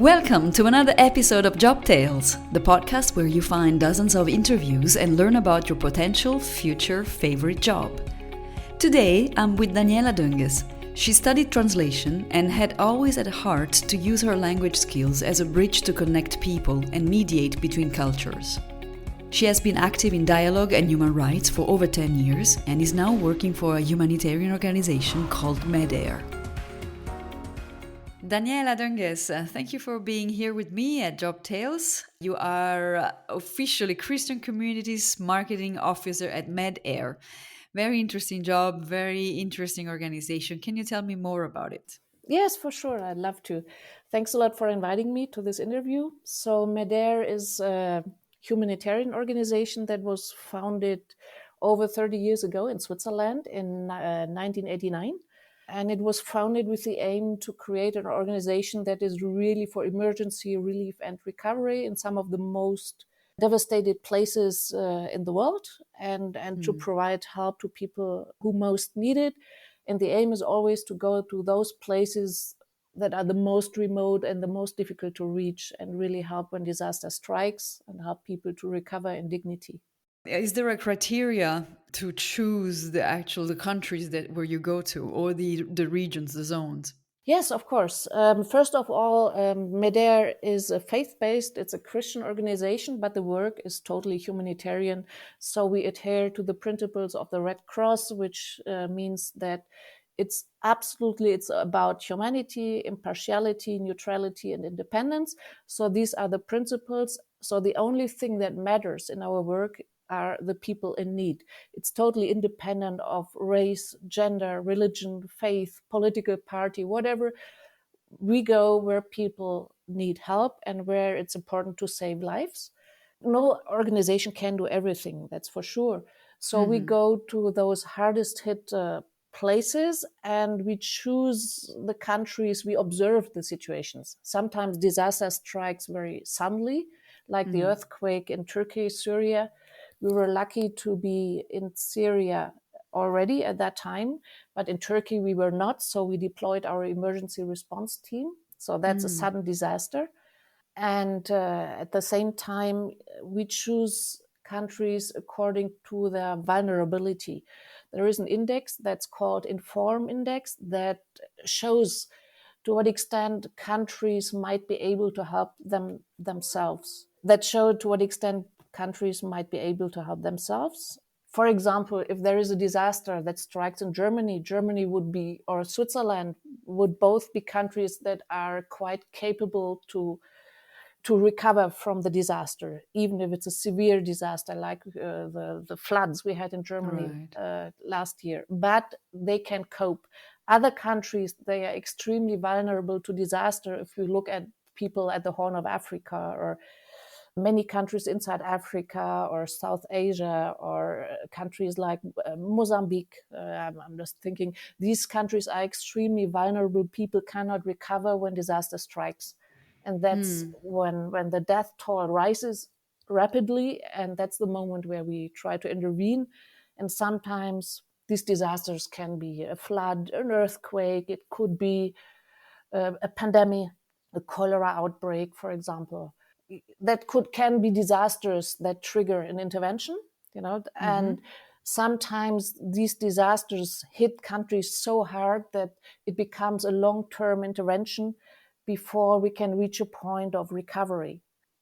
Welcome to another episode of Job Tales, the podcast where you find dozens of interviews and learn about your potential future favorite job. Today, I'm with Daniela Dönges. She studied translation and had always at heart to use her language skills as a bridge to connect people and mediate between cultures. She has been active in dialogue and human rights for over 10 years and is now working for a humanitarian organization called MEDAIR. Daniela Dönges, thank you for being here with me at Job Tales. You are officially Christian Communities Marketing Officer at MEDAIR. Very interesting job, very interesting organization. Can you tell me more about it? Yes, for sure. I'd love to. Thanks a lot for inviting me to this interview. So MEDAIR is a humanitarian organization that was founded over 30 years ago in Switzerland in 1989. And it was founded with the aim to create an organization that is really for emergency relief and recovery in some of the most devastated places in the world and to provide help to people who most need it. And the aim is always to go to those places that are the most remote and the most difficult to reach and really help when disaster strikes and help people to recover in dignity. Is there a criteria to choose the countries where you go to, or the regions, the zones? Yes, of course. First of all, MEDAIR is a faith-based, it's a Christian organization, but the work is totally humanitarian. So we adhere to the principles of the Red Cross, which means that it's about humanity, impartiality, neutrality, and independence. So these are the principles. So the only thing that matters in our work are the people in need. It's totally independent of race, gender, religion, faith, political party, whatever. We go where people need help and where it's important to save lives. No organization can do everything, that's for sure. So we go to those hardest hit places and we choose the countries, we observe the situations. Sometimes disaster strikes very suddenly, like the earthquake in Turkey, Syria. We were lucky to be in Syria already at that time, but in Turkey we were not, so we deployed our emergency response team. So that's a sudden disaster. And at the same time, we choose countries according to their vulnerability. There is an index that's called Inform Index that shows to what extent countries might be able to help themselves. That showed to what extent countries might be able to help themselves. For example, if there is a disaster that strikes in Germany, or Switzerland would both be countries that are quite capable to recover from the disaster, even if it's a severe disaster like the floods we had in Germany last year. But they can cope. Other countries, they are extremely vulnerable to disaster. If you look at people at the Horn of Africa or many countries inside Africa or South Asia or countries like Mozambique, I'm just thinking these countries are extremely vulnerable. People cannot recover when disaster strikes. And that's when the death toll rises rapidly. And that's the moment where we try to intervene. And sometimes these disasters can be a flood, an earthquake. It could be a pandemic, a cholera outbreak, for example. That can be disasters that trigger an intervention, and sometimes these disasters hit countries so hard that it becomes a long-term intervention before we can reach a point of recovery.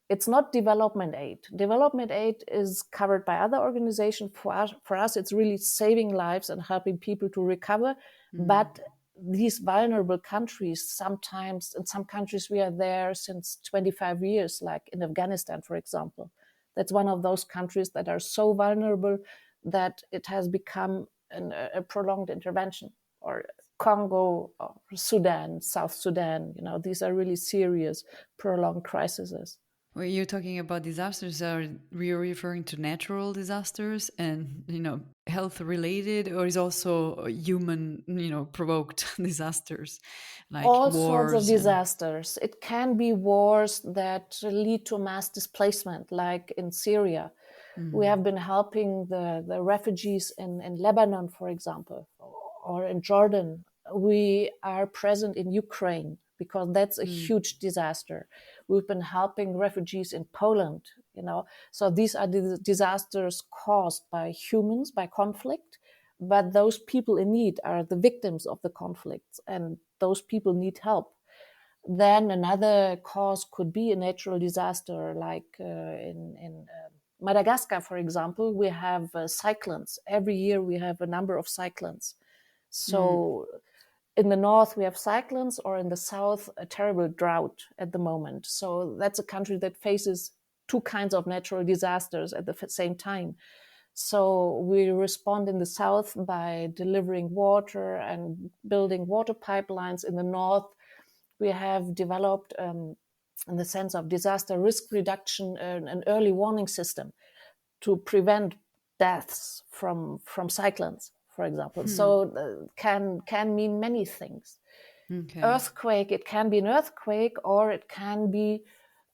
It's not development aid. Development aid is covered by other organizations. For us, it's really saving lives and helping people to recover. But these vulnerable countries, sometimes in some countries we are there since 25 years, like in Afghanistan, for example. That's one of those countries that are so vulnerable that it has become a prolonged intervention. Or Congo, or Sudan, South Sudan, these are really serious, prolonged crises. When you're talking about disasters, are we referring to natural disasters and, health related, or is also human, provoked disasters like all wars? sorts of disasters. It can be wars that lead to mass displacement, like in Syria. We have been helping the refugees in Lebanon, for example, or in Jordan. We are present in Ukraine. because that's a huge disaster. We've been helping refugees in Poland, so these are the disasters caused by humans, by conflict, but those people in need are the victims of the conflicts, and those people need help. Then another cause could be a natural disaster, like in Madagascar, for example. We have cyclones. Every year we have a number of cyclones. So in the north we have cyclones, or in the south a terrible drought at the moment. So that's a country that faces two kinds of natural disasters at the same time. So we respond in the south by delivering water and building water pipelines. In the north, we have developed, in the sense of disaster risk reduction, an early warning system to prevent deaths from cyclones, for example. So can mean many things. Okay. Earthquake, it can be an earthquake, or it can be,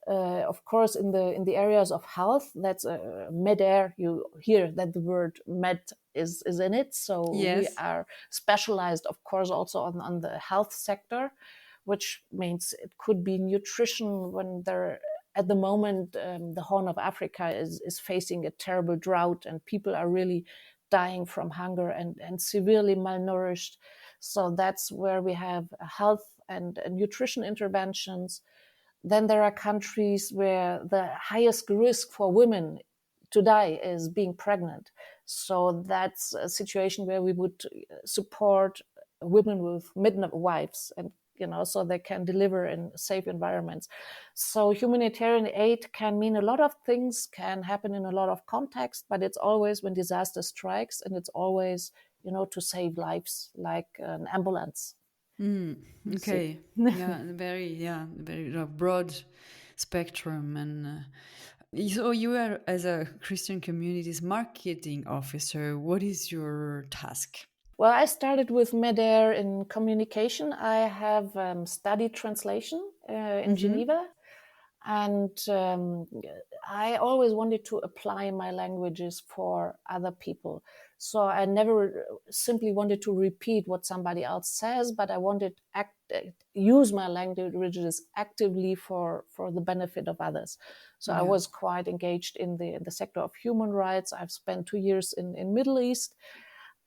of course, in the areas of health. That's med-air. You hear that the word med is in it. So we Yes. are specialized, of course, also on the health sector, which means it could be nutrition when they're at the moment, the Horn of Africa is facing a terrible drought, and people are really dying from hunger and severely malnourished. So that's where we have health and nutrition interventions. Then there are countries where the highest risk for women to die is being pregnant. So that's a situation where we would support women with midwives, and so they can deliver in safe environments. So humanitarian aid can mean a lot of things, can happen in a lot of contexts, but it's always when disaster strikes, and it's always, to save lives, like an ambulance. Okay. Very broad spectrum. And so you are, as a Christian Communities marketing officer, what is your task? Well, I started with Med-Air in communication. I have studied translation in Geneva. And I always wanted to apply my languages for other people. So I never simply wanted to repeat what somebody else says, but I wanted use my languages actively for the benefit of others. So I was quite engaged in the sector of human rights. I've spent 2 years in Middle East.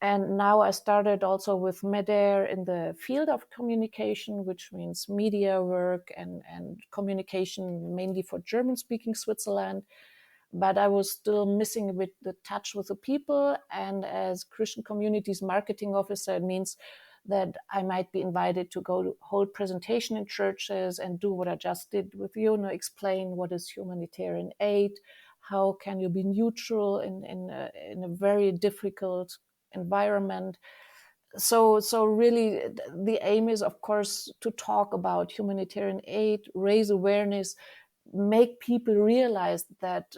And now I started also with Med-Air in the field of communication, which means media work and communication mainly for German-speaking Switzerland. But I was still missing a bit the touch with the people. And as Christian Communities marketing officer, it means that I might be invited to go to hold presentation in churches and do what I just did with you, explain what is humanitarian aid, how can you be neutral in a very difficult environment. So really the aim is, of course, to talk about humanitarian aid, raise awareness, make people realize that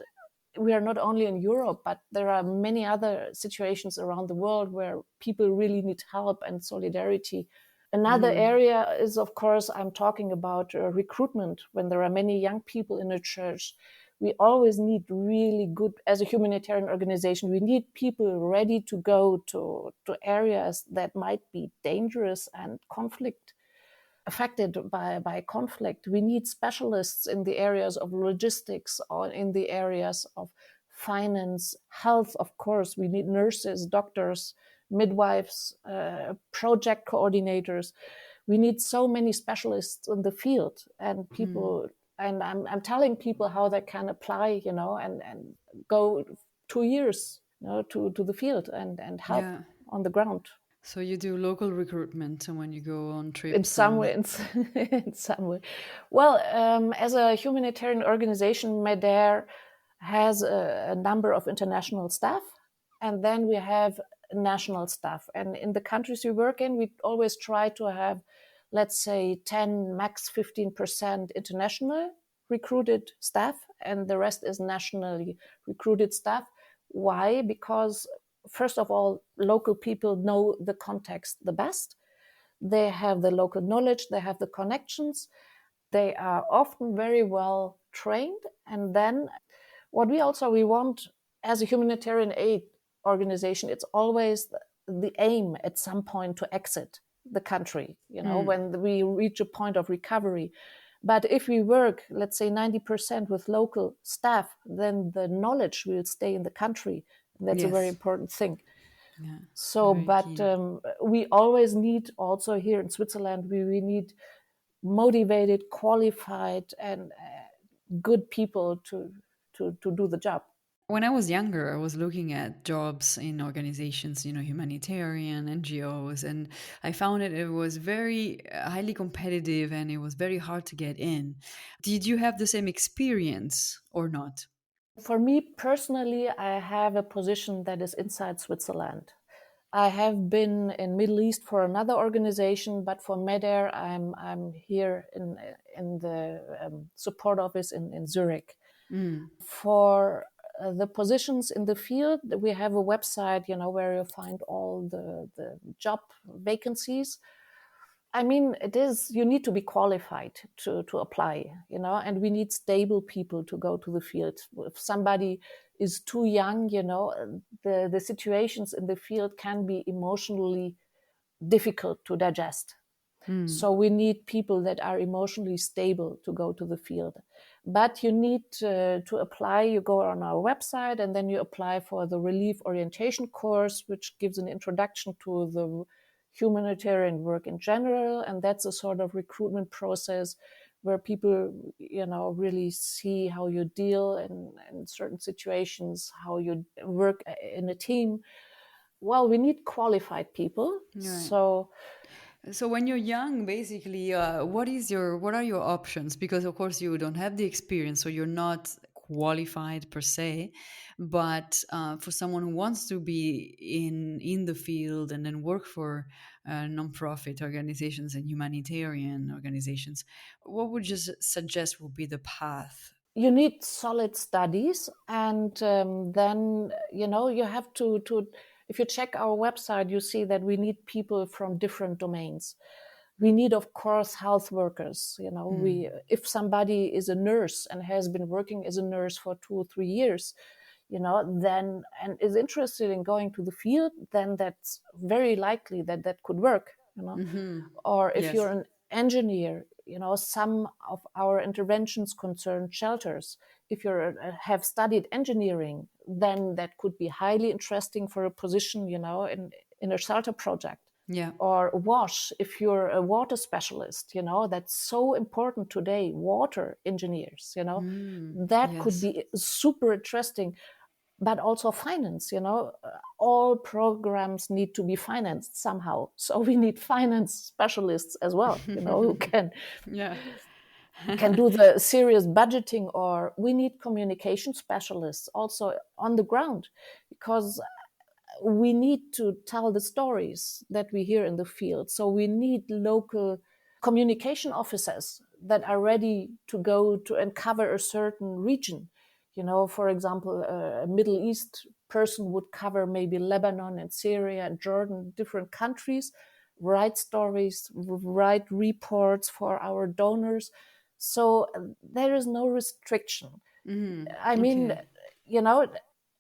we are not only in Europe, but there are many other situations around the world where people really need help and solidarity. Another area is, of course, I'm talking about recruitment. When there are many young people in a church, we always need really good, as a humanitarian organization, we need people ready to go to areas that might be dangerous and affected by conflict. We need specialists in the areas of logistics or in the areas of finance, health, of course. We need nurses, doctors, midwives, project coordinators. We need so many specialists in the field, and people. And I'm telling people how they can apply, and go 2 years, to the field and help on the ground. So you do local recruitment when you go on trips? In some way, in some way. Well, as a humanitarian organization, Med-Air has a number of international staff, and then we have national staff. And in the countries we work in, we always try to have, let's say, 10, max 15% international recruited staff, and the rest is nationally recruited staff. Why? Because, first of all, local people know the context the best. They have the local knowledge, they have the connections, they are often very well trained. And then what we want as a humanitarian aid organization, it's always the aim at some point to exit. the country, Mm. when we reach a point of recovery. But if we work, let's say 90% with local staff, then the knowledge will stay in the country. And that's a very Yes. important thing. Yeah. So, Very but key. we always need also here in Switzerland, we need motivated, qualified, and good people to do the job. When I was younger, I was looking at jobs in organizations, humanitarian, NGOs, and I found it was very highly competitive and it was very hard to get in. Did you have the same experience or not? For me personally, I have a position that is inside Switzerland. I have been in Middle East for another organization, but for MEDAIR, I'm here in the support office in Zurich. Mm. For the positions in the field, we have a website, where you find all the job vacancies. I mean, it is, you need to be qualified to apply, and we need stable people to go to the field. If somebody is too young, the situations in the field can be emotionally difficult to digest. Mm. So we need people that are emotionally stable to go to the field. But you need to apply. You go on our website and then you apply for the relief orientation course, which gives an introduction to the humanitarian work in general. And that's a sort of recruitment process where people, really see how you deal in certain situations, how you work in a team. Well, we need qualified people. Right. So So when you're young, basically, what are your options? Because of course you don't have the experience, so you're not qualified per se. But for someone who wants to be in the field and then work for nonprofit organizations and humanitarian organizations, what would you suggest would be the path? you need solid studies, and then you have to if you check our website, you see that we need people from different domains. We need, of course, health workers. We Mm. if somebody is a nurse and has been working as a nurse for 2 or 3 years, then and is interested in going to the field, then that's very likely that that could work. Hmm. Or if you're Yes. an engineer, some of our interventions concern shelters. If you have studied engineering, then that could be highly interesting for a position, in a shelter project. Yeah. Or wash, if you're a water specialist, that's so important today. Water engineers, Mm. that could Yes. be super interesting. But also finance, all programs need to be financed somehow. So we need finance specialists as well, who Yeah. can do the serious budgeting. Or we need communication specialists also on the ground, because we need to tell the stories that we hear in the field. So we need local communication officers that are ready to go to and cover a certain region. For example, a Middle East person would cover maybe Lebanon and Syria and Jordan, different countries, write stories, write reports for our donors. So there is no restriction. Mm. I mean, Okay. you know,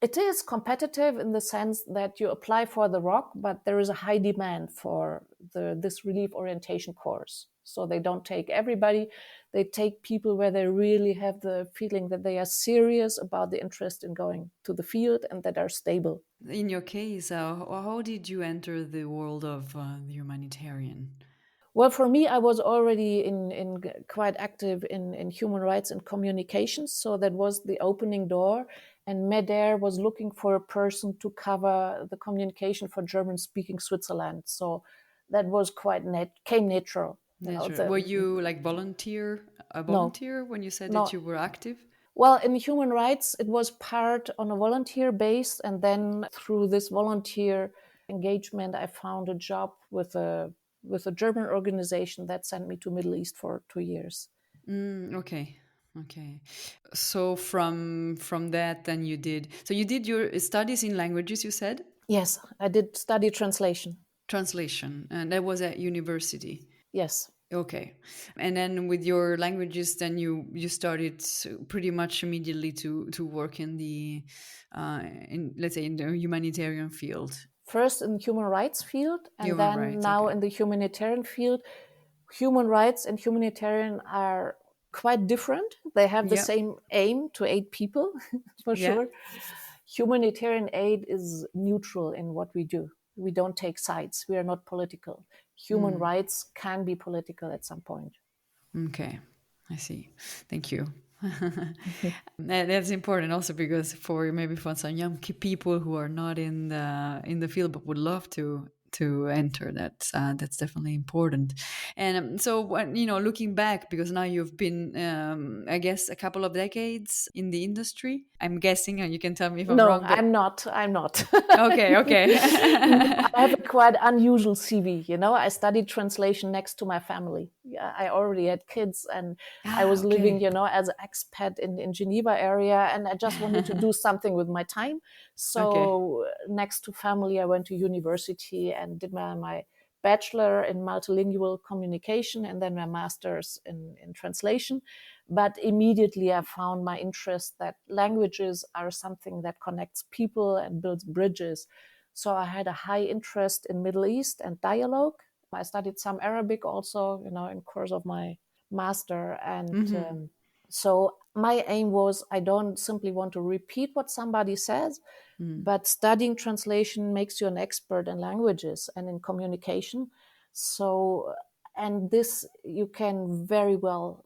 it is competitive in the sense that you apply for the ROC, but there is a high demand for this relief orientation course. So they don't take everybody. They take people where they really have the feeling that they are serious about the interest in going to the field and that are stable. In your case, how did you enter the world of the humanitarian? Well, for me, I was already in quite active in human rights and communications, so that was the opening door. And MEDAIR was looking for a person to cover the communication for German-speaking Switzerland. So that was quite came natural. Nature. Were you like a No, volunteer when you said that no. you were active? Well, in human rights, it was part on a volunteer base, and then through this volunteer engagement, I found a job with a German organization that sent me to Middle East for 2 years. Mm, okay. Okay. So from that, then you did your studies in languages, you said? Yes, I did study translation. Translation, and that was at university. Yes. Okay. And then with your languages, then you started pretty much immediately to work in the in let's say in the humanitarian field. first in the human rights field and Human then rights, now okay. in the humanitarian field. Human rights and humanitarian are quite different. They have the Yep. same aim to aid people, for Yeah. sure. Humanitarian aid is neutral in what we do. We don't take sides. We are not political. Human rights can be political at some point. Okay, I see. Thank you. That's important also because for maybe for some young people who are not in the field but would love to enter, that's definitely important. And so when looking back, because now you've been I guess a couple of decades in the industry, I'm guessing, and you can tell me if I'm No, wrong, but I'm not. I'm not. okay, okay. No, I have a quite unusual CV. I studied translation next to my family. Yeah, I already had kids, and I Ah, was living, okay. as an expat in Geneva area, and I just wanted to do something with my time. Okay. So next to family, I went to university and did my bachelor in multilingual communication and then my master's in translation. But immediately I found my interest that languages are something that connects people and builds bridges. So I had a high interest in Middle East and dialogue. I studied some Arabic also, in course of my master. And so my aim was I don't simply want to repeat what somebody says, but studying translation makes you an expert in languages and in communication. So, and this you can very well,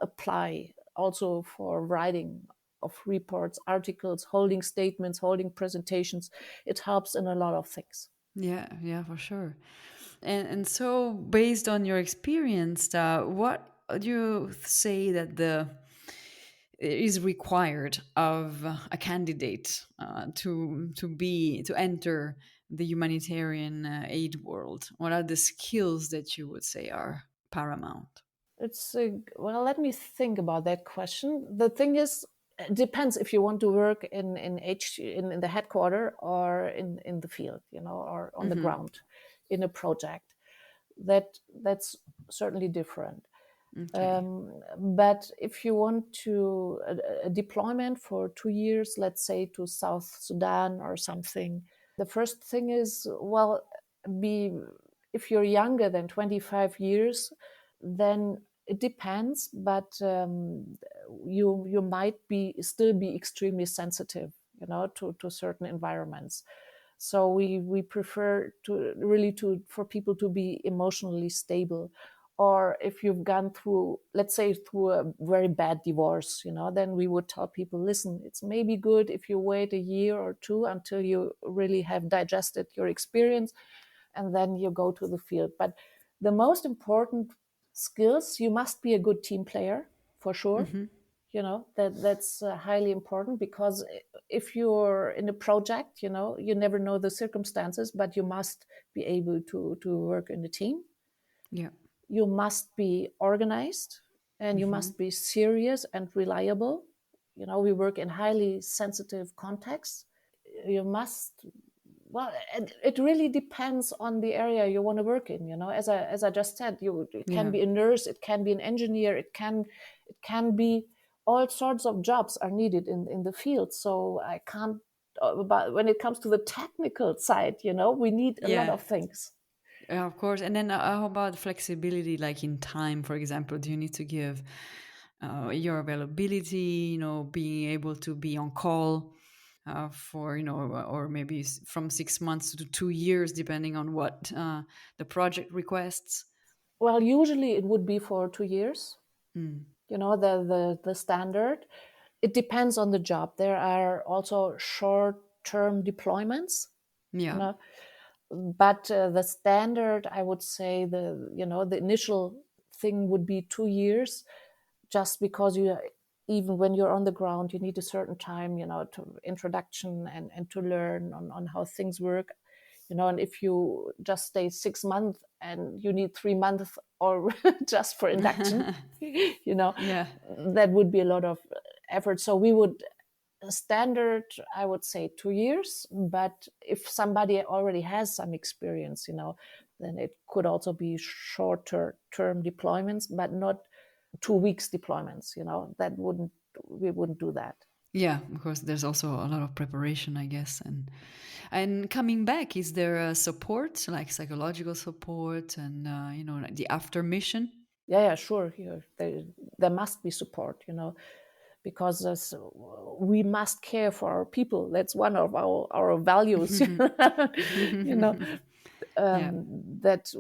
apply also for writing of reports, articles, holding statements, holding presentations. It helps in a lot of things. Yeah, yeah, for sure. And so, based on your experience, what do you say that the is required of a candidate to enter the humanitarian aid world? What are the skills that you would say are paramount? Well, let me think about that question. The thing is, it depends if you want to work in the headquarter or in the field, or on the ground in a project. That's certainly different. Okay. But if you want to a deployment for 2 years, let's say to South Sudan or something, the first thing is, well, be if you're younger than 25 years, then it depends, but you might be still be extremely sensitive, to certain environments. So we prefer to really to for people to be emotionally stable. Or if you've gone through, let's say, through a very bad divorce, then we would tell people, listen, it's maybe good if you wait a year or two until you really have digested your experience, and then you go to the field. But the most important skills, you must be a good team player, for sure. That's highly important, because if you're in a project, you never know the circumstances, but you must be able to work in a team. Yeah. You must be organized, and you must be serious and reliable. We work in highly sensitive contexts. You must, well, it really depends on the area you want to work in. As I just said, it can Yeah. be a nurse, it can be an engineer, it can be all sorts of jobs are needed in the field. So I can't. But when it comes to the technical side, we need a lot Yeah. of things. Yeah, of course. And then how about flexibility, like in time, for example? Do you need to give your availability, being able to be on call for, or maybe from 6 months to 2 years, depending on what the project requests? Well, usually it would be for 2 years. The standard. It depends on the job. There are also short-term deployments, you Yeah. know, but the standard, I would say, the initial thing would be 2 years, just because even when you're on the ground, you need a certain time, to introduction and to learn on how things work. And if you just stay 6 months and you need 3 months or just for induction, Yeah. that would be a lot of effort. So we would standard, I would say 2 years, but if somebody already has some experience, then it could also be shorter term deployments, but not 2 weeks deployments. That we wouldn't do that. Yeah, of course, there's also a lot of preparation, I guess. And coming back, is there a support, like psychological support and, like the after mission? Yeah, sure. Here, there must be support, because we must care for our people. That's one of our values, you know, Yeah, that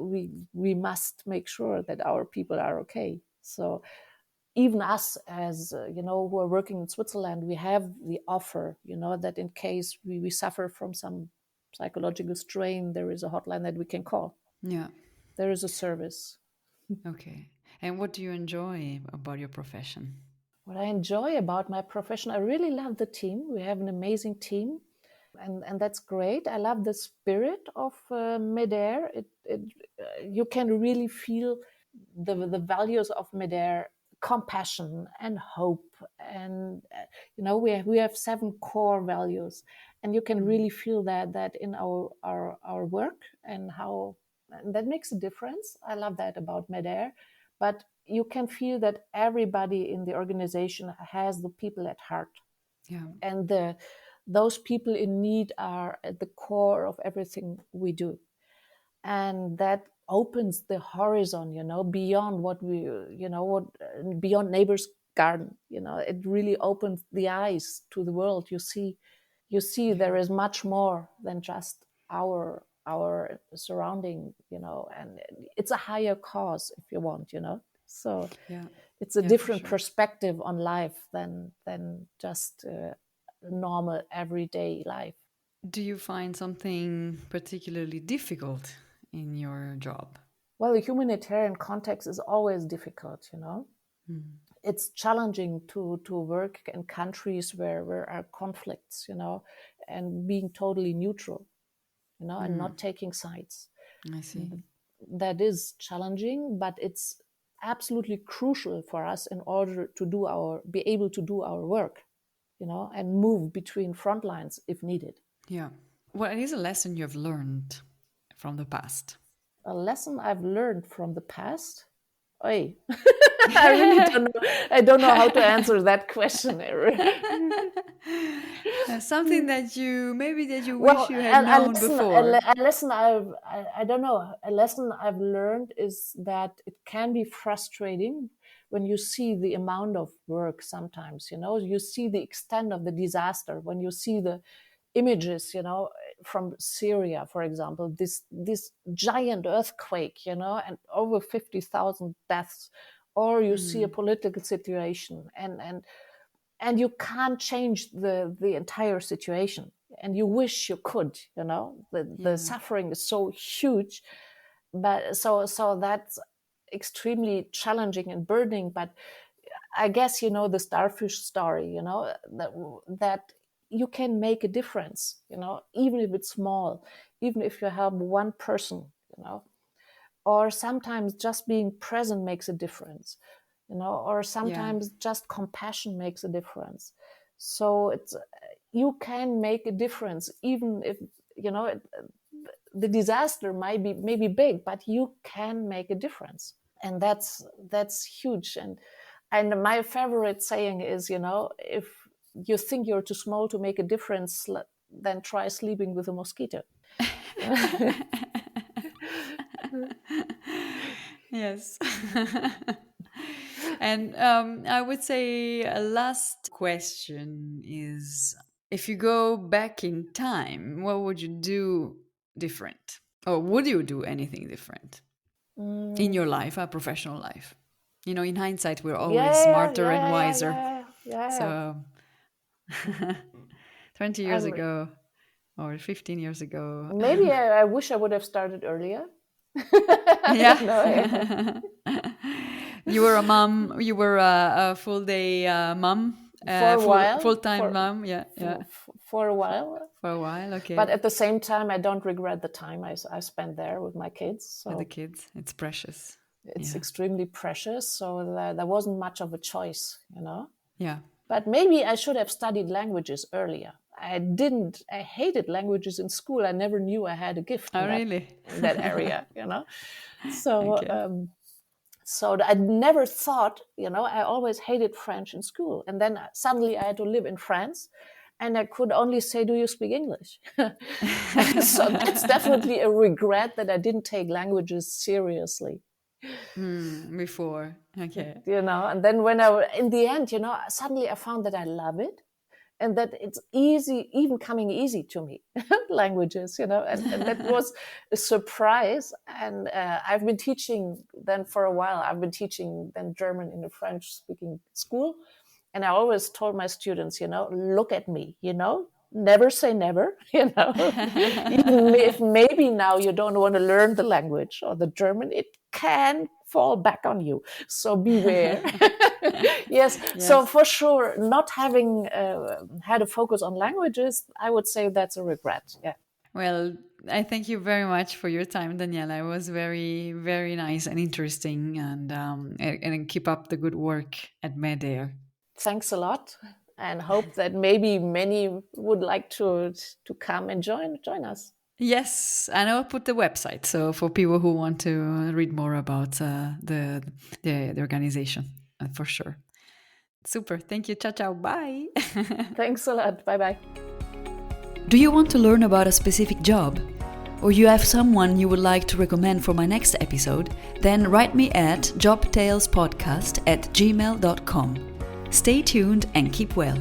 we must make sure that our people are okay. So even us as who are working in Switzerland, we have the offer, that in case we suffer from some psychological strain, there is a hotline that we can call. yeah. There is a service. Okay. And what do you enjoy about your profession? What I enjoy about my profession, I really love the team. We have an amazing team, and that's great. I love the spirit of Midair. You can really feel the values of Midair: compassion and hope, and we have 7 core values, and you can Mm. really feel that in our work, and that makes a difference. I love that about Midair, but you can feel that everybody in the organization has the people at heart, Yeah, and those people in need are at the core of everything we do, and that opens the horizon, beyond what we what beyond neighbor's garden. It really opens the eyes to the world. You see yeah, there is much more than just our surrounding, and it's a higher cause, if you want, so yeah, it's a yeah, for different sure. perspective on life than just normal everyday life. Do you find something particularly difficult in your job? Well, the humanitarian context is always difficult, Mm. It's challenging to work in countries where are conflicts, and being totally neutral, and Mm. not taking sides. I see. That is challenging, but it's absolutely crucial for us in order to be able to do our work, and move between front lines if needed. Yeah. What is a lesson you have learned from the past? A lesson I've learned from the past. Oy. I really don't know. I don't know how to answer that question. Something that you wish Well, you had a known lesson, before. a lesson I don't know. A lesson I've learned is that it can be frustrating when you see the amount of work. Sometimes, you see the extent of the disaster. When you see the images, from Syria, for example, this giant earthquake, and over 50,000 deaths, or you see a Mm. political situation, and you can't change the entire situation, and you wish you could. The Yeah. suffering is so huge, but so that's extremely challenging and burdening. But I guess the starfish story, that you can make a difference, even if it's small, even if you help one person, or sometimes just being present makes a difference, or Yeah. sometimes just compassion makes a difference. So you can make a difference, even if the disaster might be maybe big, but you can make a difference, and that's huge. And my favorite saying is, if you think you're too small to make a difference, then try sleeping with a mosquito. Yes. And I would say a last question is, if you go back in time, what would you do different? Or would you do anything different in Mm, your life, a professional life? In hindsight, we're always yeah, smarter and yeah, yeah, wiser. yeah, yeah, yeah. So 20 years I'm, ago or 15 years ago. maybe I wish I would have started earlier. I Yeah. don't know. You were a mom. You were a full day mom, For a while, full time mom. Yeah, yeah. for a while. For a while, But okay. at the same time, I don't regret the time I spent there with my kids. With the So kids, it's precious. it's Yeah, extremely precious. So there wasn't much of a choice. yeah. But maybe I should have studied languages earlier. I didn't. I hated languages in school. I never knew I had a gift Oh, in that really? in that area. So Okay. So I never thought, I always hated French in school. And then suddenly I had to live in France, and I could only say, do you speak English? So that's definitely a regret that I didn't take languages seriously. Before. Okay. And then in the end, suddenly I found that I love it. And that it's easy, even coming easy to me, languages, and that was a surprise. And I've been teaching then for a while. I've been teaching then German in a French-speaking school. And I always told my students, look at me, never say never, even if maybe now you don't want to learn the language or the German, it can fall back on you. So beware. Yes. So for sure, not having had a focus on languages, I would say that's a regret. Yeah. Well, I thank you very much for your time, Daniela. It was very, very nice and interesting, and keep up the good work at MEDER. Thanks a lot, and hope that maybe many would like to come and join us. Yes, and I'll put the website so for people who want to read more about the organization, for sure. Super. Thank you. Ciao, ciao. Bye. Thanks a lot. Bye-bye. Do you want to learn about a specific job? Or you have someone you would like to recommend for my next episode? Then write me at jobtalespodcast@gmail.com. Stay tuned and keep well.